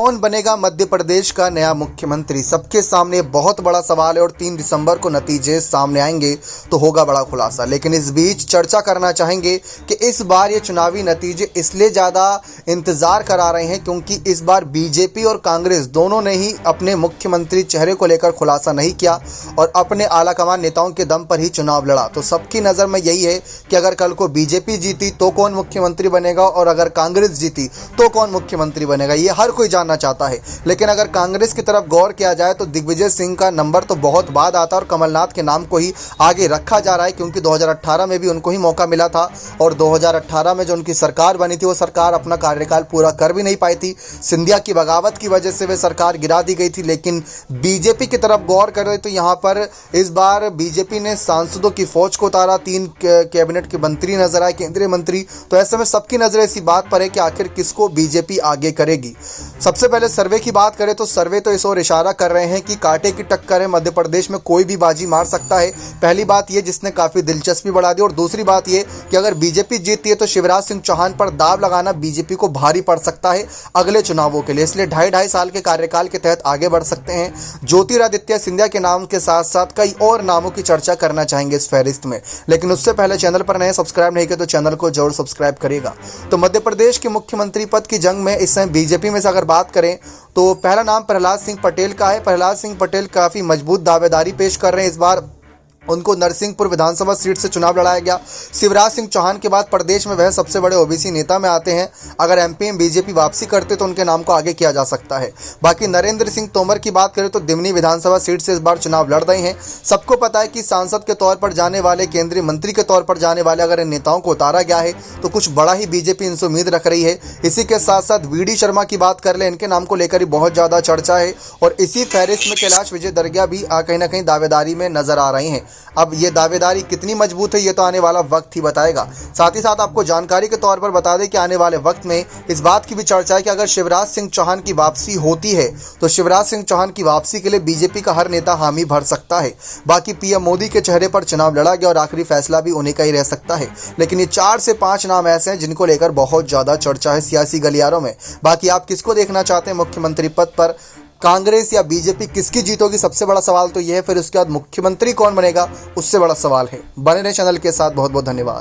कौन बनेगा मध्य प्रदेश का नया मुख्यमंत्री, सबके सामने बहुत बड़ा सवाल है और 3 दिसंबर को नतीजे सामने आएंगे तो होगा बड़ा खुलासा। लेकिन इस बीच चर्चा करना चाहेंगे कि इस बार ये चुनावी नतीजे इसलिए ज़्यादा इंतज़ार करा रहे हैं क्योंकि इस बार बीजेपी और कांग्रेस दोनों ने ही अपने मुख्यमंत्री चेहरे को लेकर खुलासा नहीं किया और अपने आलाकमान नेताओं के दम पर ही चुनाव लड़ा। तो सबकी नज़र में यही है कि अगर कल को बीजेपी जीती तो कौन मुख्यमंत्री बनेगा और अगर कांग्रेस जीती तो कौन मुख्यमंत्री बनेगा, ये हर कोई जानना चाहता है। लेकिन अगर कांग्रेस की तरफ गौर किया जाए तो दिग्विजय सिंह का नंबर तो बहुत बाद आता है और कमलनाथ के नाम को ही आगे रखा जा रहा है क्योंकि 2018 में भी उनको ही मौका मिला था और 2018 में जो उनकी सरकार बनी थी वो सरकार अपना कार्यकाल पूरा कर भी नहीं पाई थी। सिंधिया की बगावत की वजह से वे सरकार गिरा दी गई थी। लेकिन बीजेपी की तरफ गौर करें तो यहाँ पर इस बार बीजेपी ने सांसदों की फौज को उतारा, 3 कैबिनेट के मंत्री नजर आए, केंद्रीय मंत्री। तो ऐसे में सबकी नजर इसी बात पर है कि आखिर किसको बीजेपी आगे करेगी। सबसे पहले सर्वे की बात करें तो सर्वे तो इस ओर इशारा कर रहे हैं कि कांटे की टक्कर है, मध्य प्रदेश में कोई भी बाजी मार सकता है। पहली बात ये जिसने काफ़ी दिलचस्पी बढ़ा दी और दूसरी बात ये कि अगर बीजेपी जीतती है तो शिवराज सिंह चौहान पर दाव लगाना बीजेपी को भारी पड़ सकता है अगले चुनावों के लिए। इसलिए 2.5 साल के कार्यकाल के तहत आगे बढ़ सकते हैं। ज्योतिरादित्य सिंधिया के नाम के साथ साथ कई और नामों की चर्चा करना चाहेंगे इस फहरिस्त में। लेकिन उससे पहले चैनल पर नए सब्सक्राइब नहीं किया तो चैनल को जरूर सब्सक्राइब करिएगा। तो मध्य प्रदेश के मुख्यमंत्री पद की जंग में इस समय बीजेपी में से अगर बात करें तो पहला नाम प्रहलाद सिंह पटेल का है। प्रहलाद सिंह पटेल काफ़ी मजबूत दावेदारी पेश कर रहे हैं। इस बार उनको नरसिंहपुर विधानसभा सीट से चुनाव लड़ाया गया। शिवराज सिंह चौहान के बाद प्रदेश में वह सबसे बड़े ओबीसी नेता में आते हैं। अगर एमपी में बीजेपी वापसी करते तो उनके नाम को आगे किया जा सकता है। बाकी नरेंद्र सिंह तोमर की बात करें तो दिमनी विधानसभा सीट से इस बार चुनाव लड़ रहे हैं। सबको पता है कि सांसद के तौर पर जाने वाले, केंद्रीय मंत्री के तौर पर जाने वाले अगर इन नेताओं को उतारा गया है तो कुछ बड़ा ही बीजेपी इनसे उम्मीद रख रही है। इसी के साथ साथ वीडी शर्मा की बात कर ले, इनके नाम को लेकर ही बहुत ज़्यादा चर्चा है और इसी फहरिस्त में कैलाश विजय दर्गिया भी कहीं ना कहीं दावेदारी में नजर आ रही हैं। अब ये दावेदारी कितनी मजबूत है ये तो आने वाला वक्त ही बताएगा। साथ ही साथ आपको जानकारी के तौर पर बता दें कि आने वाले वक्त में इस बात की भी चर्चा है कि अगर शिवराज सिंह चौहान की वापसी होती है तो शिवराज सिंह चौहान की वापसी के लिए बीजेपी का हर नेता हामी भर सकता है। बाकी पीएम मोदी के चेहरे पर चुनाव लड़ा गया और आखिरी फैसला भी उन्हीं का ही रह सकता है। लेकिन ये 4 से 5 नाम ऐसे हैं जिनको लेकर बहुत ज़्यादा चर्चा है सियासी गलियारों में। बाकी आप किसको देखना चाहते हैं मुख्यमंत्री पद पर, कांग्रेस या बीजेपी, किसकी जीतोगी, सबसे बड़ा सवाल तो यह है। फिर उसके बाद मुख्यमंत्री कौन बनेगा उससे बड़ा सवाल है। बने रहे चैनल के साथ। बहुत बहुत धन्यवाद।